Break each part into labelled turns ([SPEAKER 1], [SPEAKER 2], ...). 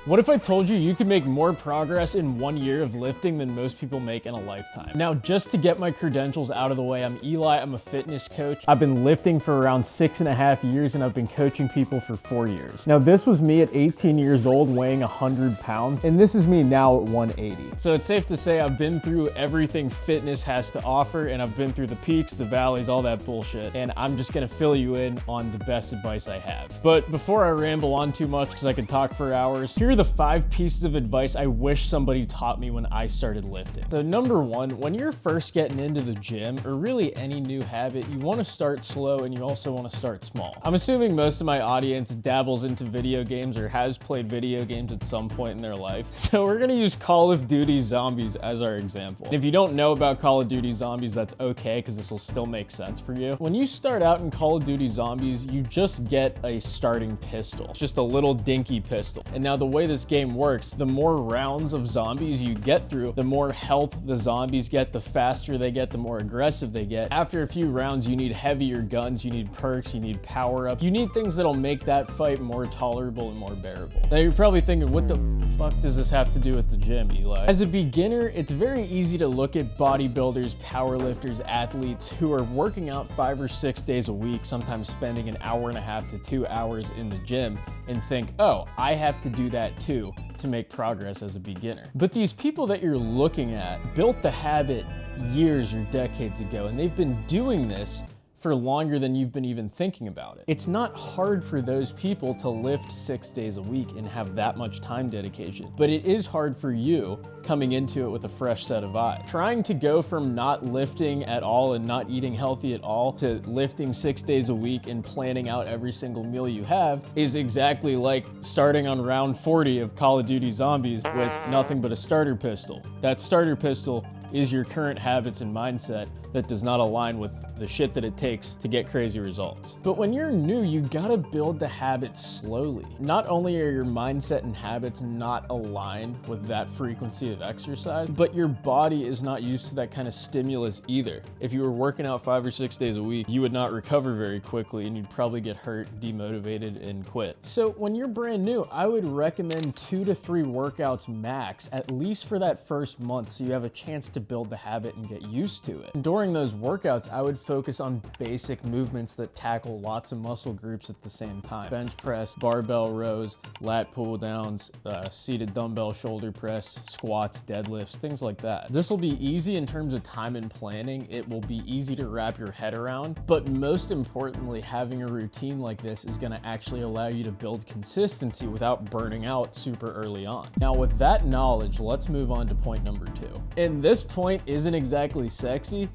[SPEAKER 1] What if I told you you could make more progress in 1 year of lifting than most people make in a lifetime? Now, just to get my credentials out of the way, I'm Eli, I'm a fitness coach. I've been lifting for around 6.5 years and I've been coaching people for 4 years. Now, this was me at 18 years old weighing 100 pounds, and this is me now at 180. So it's safe to say I've been through everything fitness has to offer, and I've been through the peaks, the valleys, all that bullshit, and I'm just gonna fill you in on the best advice I have. But before I ramble on too much, because I could talk for hours, here are the 5 pieces of advice I wish somebody taught me when I started lifting. So number 1, when you're first getting into the gym, or really any new habit, you wanna start slow and you also wanna start small. I'm assuming most of my audience dabbles into video games or has played video games at some point in their life. So we're gonna use Call of Duty Zombies as our example. And if you don't know about Call of Duty Zombies, that's okay, because this will still make sense for you. When you start out in Call of Duty Zombies, you just get a starting pistol. It's just a little dinky pistol. And now the way this game works, the more rounds of zombies you get through, the more health the zombies get, the faster they get, the more aggressive they get. After a few rounds, you need heavier guns, you need perks, you need power up, you need things that'll make that fight more tolerable and more bearable. Now you're probably thinking, what the fuck does this have to do with the gym, Eli? As a beginner, it's very easy to look at bodybuilders, powerlifters, athletes who are working out 5 or 6 days a week, sometimes spending an hour and a half to 2 hours in the gym, and think, oh, I have to do that too to make progress as a beginner. But these people that you're looking at built the habit years or decades ago, and they've been doing this for longer than you've been even thinking about it. It's not hard for those people to lift 6 days a week and have that much time dedication, but it is hard for you coming into it with a fresh set of eyes. Trying to go from not lifting at all and not eating healthy at all to lifting 6 days a week and planning out every single meal you have is exactly like starting on round 40 of Call of Duty Zombies with nothing but a starter pistol. That starter pistol is your current habits and mindset that does not align with the shit that it takes to get crazy results. But when you're new, you gotta build the habits slowly. Not only are your mindset and habits not aligned with that frequency of exercise, but your body is not used to that kind of stimulus either. If you were working out 5 or 6 days a week, you would not recover very quickly and you'd probably get hurt, demotivated, and quit. So when you're brand new, I would recommend 2 to 3 workouts max, at least for that first month, so you have a chance to build the habit and get used to it. And during those workouts, I would focus on basic movements that tackle lots of muscle groups at the same time. Bench press, barbell rows, lat pull downs, seated dumbbell shoulder press, squats, deadlifts, things like that. This will be easy in terms of time and planning. It will be easy to wrap your head around, but most importantly, having a routine like this is gonna actually allow you to build consistency without burning out super early on. Now with that knowledge, let's move on to point number 2. And this point isn't exactly sexy,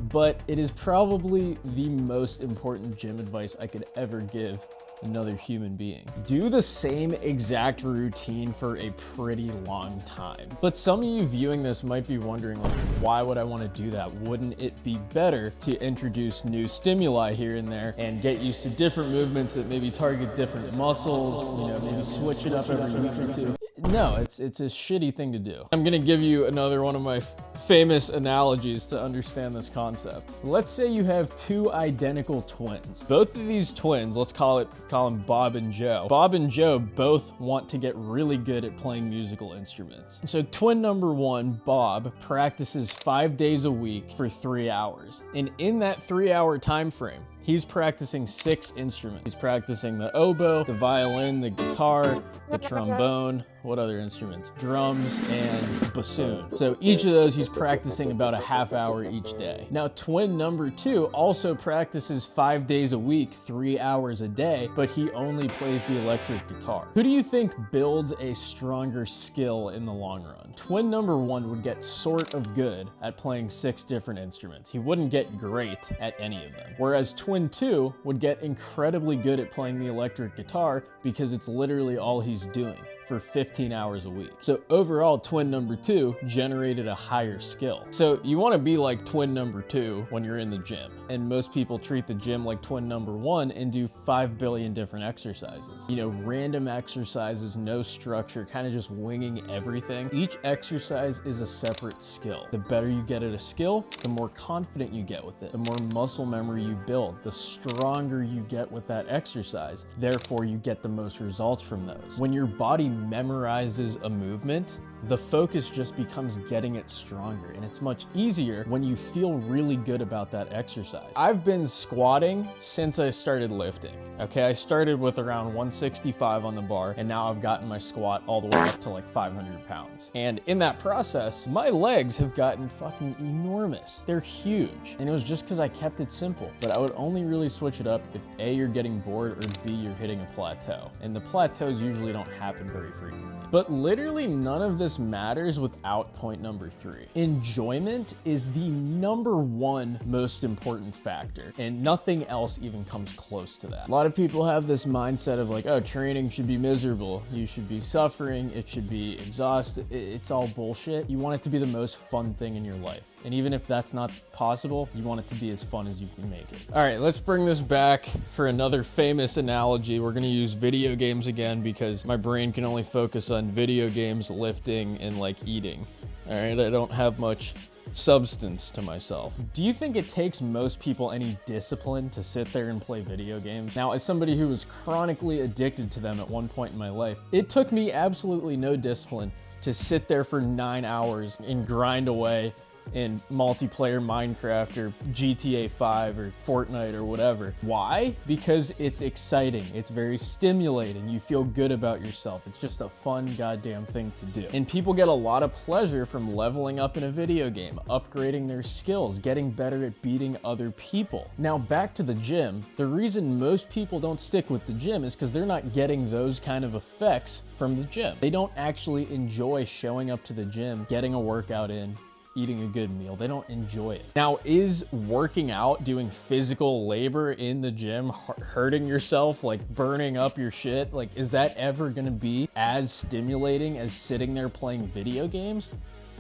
[SPEAKER 1] but it is probably the most important gym advice I could ever give another human being. Do the same exact routine for a pretty long time. But some of you viewing this might be wondering, like, why would I want to do that? Wouldn't it be better to introduce new stimuli here and there and get used to different movements that maybe target different muscles, you know, maybe switch it up every week or two? No, it's a shitty thing to do. I'm gonna give you another one of my famous analogies to understand this concept. Let's say you have 2 identical twins. Both of these twins, let's call them Bob and Joe. Bob and Joe both want to get really good at playing musical instruments. So twin number 1, Bob, practices 5 days a week for 3 hours. And in that 3-hour time frame, he's practicing 6 instruments. He's practicing the oboe, the violin, the guitar, the trombone, what other instruments? Drums and bassoon. So each of those he's practicing about a half hour each day. Now twin number 2 also practices 5 days a week, 3 hours a day, but he only plays the electric guitar. Who do you think builds a stronger skill in the long run? Twin number 1 would get sort of good at playing 6 different instruments. He wouldn't get great at any of them. Whereas twin 2 would get incredibly good at playing the electric guitar because it's literally all he's doing for 15 hours a week. So overall, twin number 2 generated a higher skill. So you want to be like twin number 2 when you're in the gym. And most people treat the gym like twin number 1 and do 5 billion different exercises. You know, random exercises, no structure, kind of just winging everything. Each exercise is a separate skill. The better you get at a skill, the more confident you get with it, the more muscle memory you build, the stronger you get with that exercise. Therefore, you get the most results from those. When your body memorizes a movement, the focus just becomes getting it stronger, and it's much easier when you feel really good about that exercise. I've been squatting since I started lifting, okay? I started with around 165 on the bar, and now I've gotten my squat all the way up to like 500 pounds. And in that process, my legs have gotten fucking enormous. They're huge, and it was just because I kept it simple. But I would only really switch it up if A, you're getting bored, or B, you're hitting a plateau. And the plateaus usually don't happen very frequently. But literally none of this matters without point number 3. Enjoyment is the #1 most important factor, and nothing else even comes close to that. A lot of people have this mindset of like, oh, training should be miserable. You should be suffering. It should be exhausted. It's all bullshit. You want it to be the most fun thing in your life. And even if that's not possible, you want it to be as fun as you can make it. All right, let's bring this back for another famous analogy. We're gonna use video games again because my brain can only focus on video games, lifting, and like eating. All right, I don't have much substance to myself. Do you think it takes most people any discipline to sit there and play video games? Now, as somebody who was chronically addicted to them at one point in my life, it took me absolutely no discipline to sit there for 9 hours and grind away in multiplayer Minecraft or GTA 5 or Fortnite or whatever. Why? Because it's exciting. It's very stimulating. You feel good about yourself. It's just a fun goddamn thing to do. And people get a lot of pleasure from leveling up in a video game, upgrading their skills, getting better at beating other people. Now back to the gym. The reason most people don't stick with the gym is because they're not getting those kind of effects from the gym. They don't actually enjoy showing up to the gym, getting a workout in, eating a good meal. They don't enjoy it. Now, is working out, doing physical labor in the gym, hurting yourself, like burning up your shit, like is that ever gonna be as stimulating as sitting there playing video games?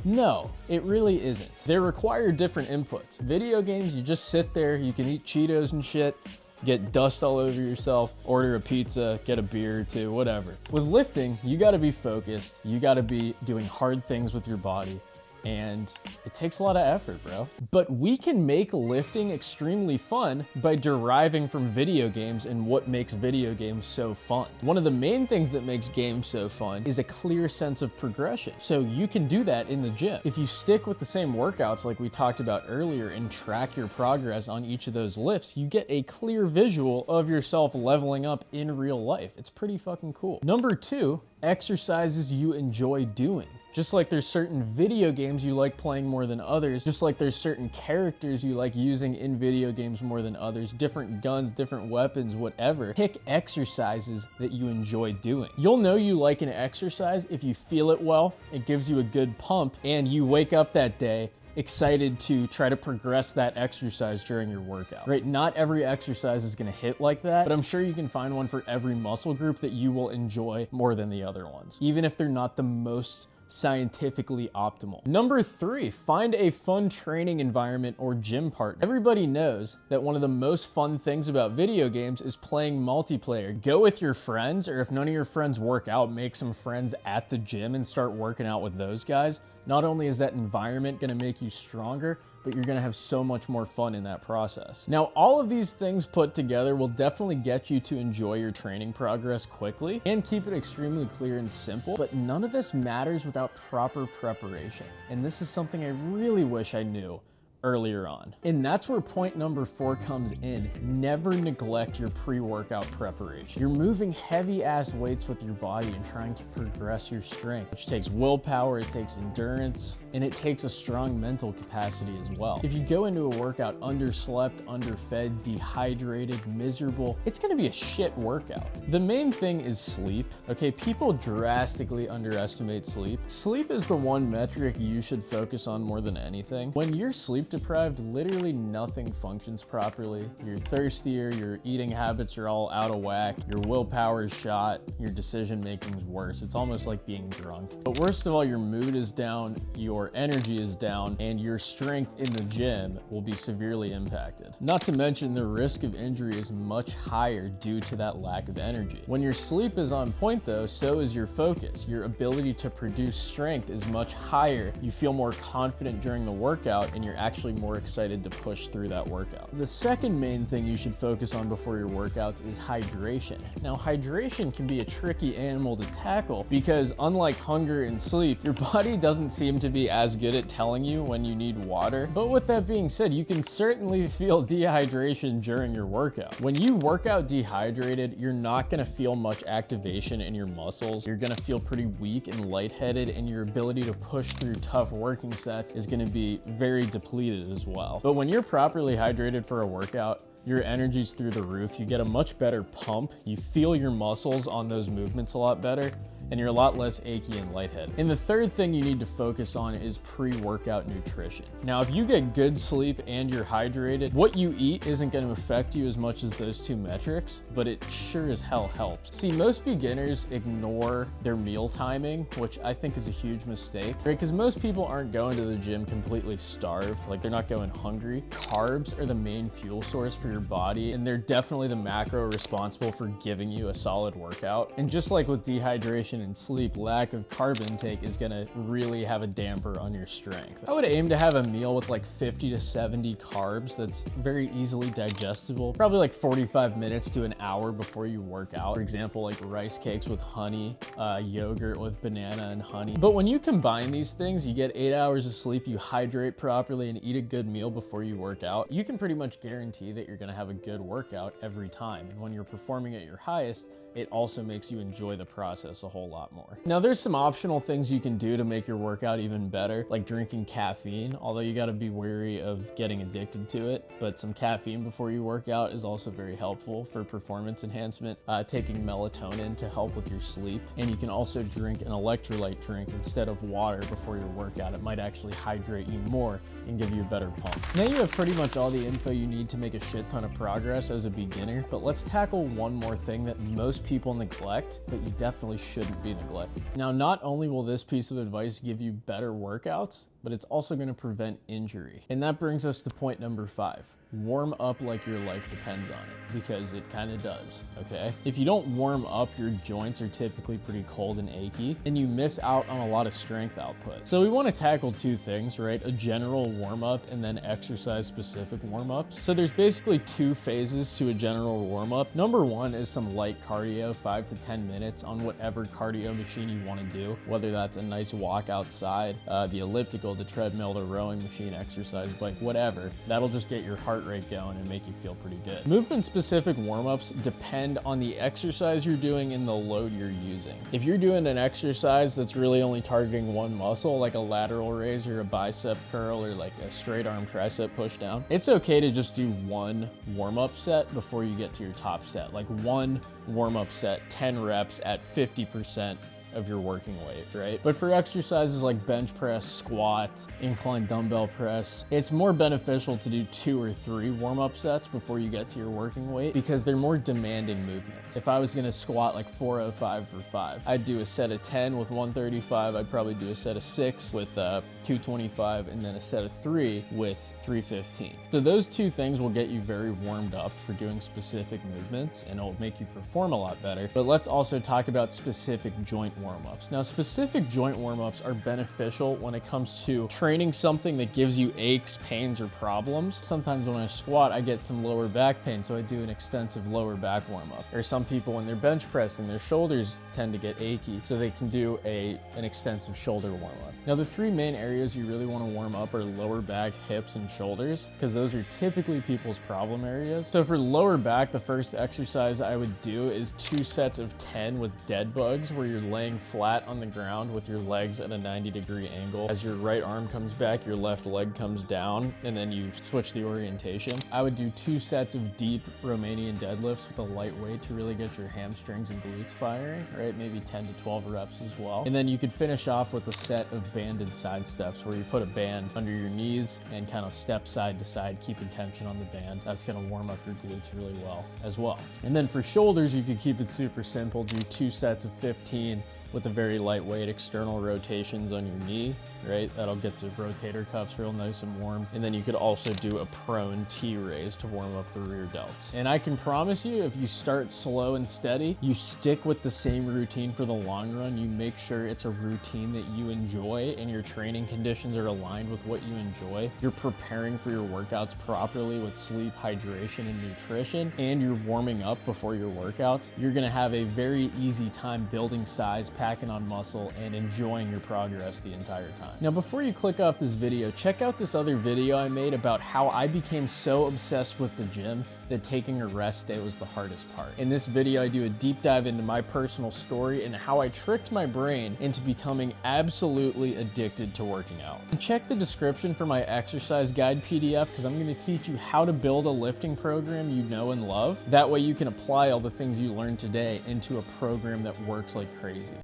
[SPEAKER 1] No, it really isn't. They require different inputs. Video games, you just sit there, you can eat Cheetos and shit, get dust all over yourself, order a pizza, get a beer or two, whatever. With lifting, you gotta be focused, you gotta be doing hard things with your body, and it takes a lot of effort, bro. But we can make lifting extremely fun by deriving from video games and what makes video games so fun. One of the main things that makes games so fun is a clear sense of progression. So you can do that in the gym. If you stick with the same workouts like we talked about earlier and track your progress on each of those lifts, you get a clear visual of yourself leveling up in real life. It's pretty fucking cool. Number 2, exercises you enjoy doing. Just like there's certain video games you like playing more than others, just like there's certain characters you like using in video games more than others, different guns, different weapons, whatever. Pick exercises that you enjoy doing. You'll know you like an exercise if you feel it well, it gives you a good pump, and you wake up that day excited to try to progress that exercise during your workout, right? Not every exercise is gonna hit like that, but I'm sure you can find one for every muscle group that you will enjoy more than the other ones, even if they're not the most scientifically optimal. Number 3, find a fun training environment or gym partner. Everybody knows that one of the most fun things about video games is playing multiplayer. Go with your friends, or if none of your friends work out, make some friends at the gym and start working out with those guys. Not only is that environment gonna make you stronger, but you're gonna have so much more fun in that process. Now, all of these things put together will definitely get you to enjoy your training progress quickly and keep it extremely clear and simple, but none of this matters without proper preparation. And this is something I really wish I knew earlier on. And that's where point number 4 comes in. Never neglect your pre-workout preparation. You're moving heavy ass weights with your body and trying to progress your strength, which takes willpower, it takes endurance, and it takes a strong mental capacity as well. If you go into a workout underslept, underfed, dehydrated, miserable, it's gonna be a shit workout. The main thing is sleep. Okay, people drastically underestimate sleep. Sleep is the one metric you should focus on more than anything. When you're sleep deprived, literally nothing functions properly. You're thirstier, your eating habits are all out of whack, your willpower is shot, your decision making is worse. It's almost like being drunk. But worst of all, your mood is down, your your energy is down and your strength in the gym will be severely impacted. Not to mention the risk of injury is much higher due to that lack of energy. When your sleep is on point though, so is your focus. Your ability to produce strength is much higher. You feel more confident during the workout and you're actually more excited to push through that workout. The second main thing you should focus on before your workouts is hydration. Now, hydration can be a tricky animal to tackle because unlike hunger and sleep, your body doesn't seem to be as good at telling you when you need water. But with that being said, you can certainly feel dehydration during your workout. When you work out dehydrated, you're not gonna feel much activation in your muscles. You're gonna feel pretty weak and lightheaded, and your ability to push through tough working sets is gonna be very depleted as well. But when you're properly hydrated for a workout, your energy's through the roof. You get a much better pump. You feel your muscles on those movements a lot better, and you're a lot less achy and lightheaded. And the third thing you need to focus on is pre-workout nutrition. Now, if you get good sleep and you're hydrated, what you eat isn't gonna affect you as much as those two metrics, but it sure as hell helps. See, most beginners ignore their meal timing, which I think is a huge mistake, right? Because most people aren't going to the gym completely starved, like they're not going hungry. Carbs are the main fuel source for your body, and they're definitely the macro responsible for giving you a solid workout. And just like with dehydration and sleep, lack of carb intake is gonna really have a damper on your strength. I would aim to have a meal with like 50 to 70 carbs that's very easily digestible, probably like 45 minutes to an hour before you work out. For example, like rice cakes with honey, yogurt with banana and honey. But when you combine these things, you get 8 hours of sleep, you hydrate properly, and eat a good meal before you work out, you can pretty much guarantee that you're gonna have a good workout every time. And when you're performing at your highest, it also makes you enjoy the process a whole lot more. Now, there's some optional things you can do to make your workout even better, like drinking caffeine, although you gotta be wary of getting addicted to it. But some caffeine before you work out is also very helpful for performance enhancement. Taking melatonin to help with your sleep. And you can also drink an electrolyte drink instead of water before your workout. It might actually hydrate you more and give you a better pump. Now you have pretty much all the info you need to make a shit ton of progress as a beginner, but let's tackle one more thing that most people neglect, but you definitely shouldn't be neglecting. Now, not only will this piece of advice give you better workouts, but it's also going to prevent injury. And that brings us to point number 5. Warm up like your life depends on it, because it kind of does, okay? If you don't warm up, your joints are typically pretty cold and achy, and you miss out on a lot of strength output. So we want to tackle two things, right? A general warm up and then exercise specific warm ups. So there's basically two phases to a general warm up. Number one is some light cardio, 5 to 10 minutes on whatever cardio machine you want to do, whether that's a nice walk outside, the elliptical, the treadmill, the rowing machine, exercise bike, whatever. That'll just get your heart rate going and make you feel pretty good. Movement specific warm-ups depend on the exercise you're doing and the load you're using. If you're doing an exercise that's really only targeting one muscle, like a lateral raise or a bicep curl or like a straight arm tricep push down, it's okay to just do one warm-up set before you get to your top set. Like one warm-up set, 10 reps at 50% of your working weight, right? But for exercises like bench press, squat, incline dumbbell press, it's more beneficial to do 2 or 3 warm-up sets before you get to your working weight because they're more demanding movements. If I was gonna squat like 405 for 5, I'd do a set of 10 with 135, I'd probably do a set of 6 with 225, and then a set of 3 with 315. So those two things will get you very warmed up for doing specific movements, and it'll make you perform a lot better. But let's also talk about specific joint warm-ups. Now, specific joint warm-ups are beneficial when it comes to training something that gives you aches, pains, or problems. Sometimes when I squat, I get some lower back pain, so I do an extensive lower back warm-up. Or some people, when they're bench pressing, their shoulders tend to get achy, so they can do an extensive shoulder warm-up. Now, the 3 main areas you really want to warm up are lower back, hips, and shoulders, because those are typically people's problem areas. So for lower back, the first exercise I would do is 2 sets of 10 with dead bugs, where you're laying flat on the ground with your legs at a 90-degree angle. As your right arm comes back, your left leg comes down, and then you switch the orientation. I would do 2 sets of deep Romanian deadlifts with a light weight to really get your hamstrings and glutes firing, right? Maybe 10 to 12 reps as well. And then you could finish off with a set of banded side steps where you put a band under your knees and kind of step side to side, keeping tension on the band. That's gonna warm up your glutes really well as well. And then for shoulders, you could keep it super simple. Do 2 sets of 15 with the very lightweight external rotations on your knee, right? That'll get the rotator cuffs real nice and warm. And then you could also do a prone T-raise to warm up the rear delts. And I can promise you, if you start slow and steady, you stick with the same routine for the long run, you make sure it's a routine that you enjoy and your training conditions are aligned with what you enjoy, you're preparing for your workouts properly with sleep, hydration, and nutrition, and you're warming up before your workouts, you're gonna have a very easy time building size, packing on muscle, and enjoying your progress the entire time. Now, before you click off this video, check out this other video I made about how I became so obsessed with the gym that taking a rest day was the hardest part. In this video, I do a deep dive into my personal story and how I tricked my brain into becoming absolutely addicted to working out. And check the description for my exercise guide PDF, because I'm gonna teach you how to build a lifting program you know and love. That way you can apply all the things you learned today into a program that works like crazy.